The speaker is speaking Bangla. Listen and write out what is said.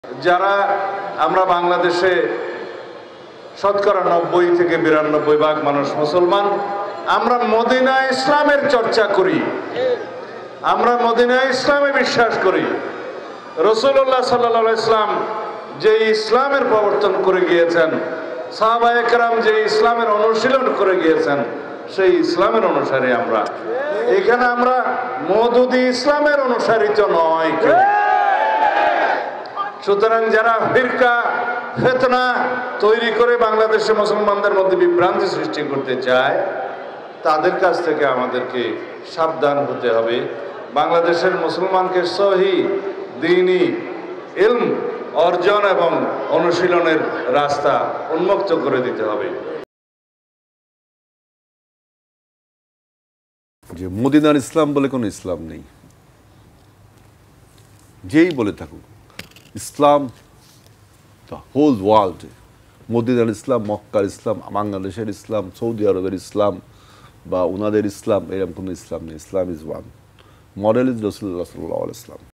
যারা আমরা বাংলাদেশে শতকরা 90 থেকে 92 ভাগ মানুষ মুসলমান, আমরা মদিনা ইসলামের চর্চা করি, আমরা মদিনা ইসলামে বিশ্বাস করি। রাসূলুল্লাহ সাল্লাল্লাহু আলাইহি ইসলাম যে ইসলামের প্রবর্তন করে গিয়েছেন, সাহাবায়ে কেরাম যে ইসলামের অনুশীলন করে গিয়েছেন, সেই ইসলামের অনুসারী আমরা। এখানে আমরা মওদুদি ইসলামের অনুসারিত নয় কেউ। সুতরাং যারা ফিরকা ফিতনা তৈরি করে বাংলাদেশে মুসলমানদের মধ্যে বিভ্রান্তি সৃষ্টি করতে চায়, তাদের কাছ থেকে আমাদেরকে সাবধান হতে হবে। বাংলাদেশের মুসলমানকে সহি দ্বীনি ইলম অর্জন এবং অনুশীলনের রাস্তা উন্মুক্ত করে দিতে হবে। যে মদিনার ইসলাম বলে কোনো ইসলাম নেই, যেই বলে থাকুক ইসলাম দ্য হোল ওয়ার্ল্ড, মদিনার ইসলাম, মক্কার ইসলাম, বাংলাদেশের ইসলাম, সৌদি আরবের ইসলাম বা ওনাদের ইসলাম, এরকম কোনো ইসলাম নেই। ইসলাম ইজ ওয়ান, মডেল ইজ রাসূলুল্লাহ সাল্লাল্লাহু আলাইহি ওয়াসাল্লাম।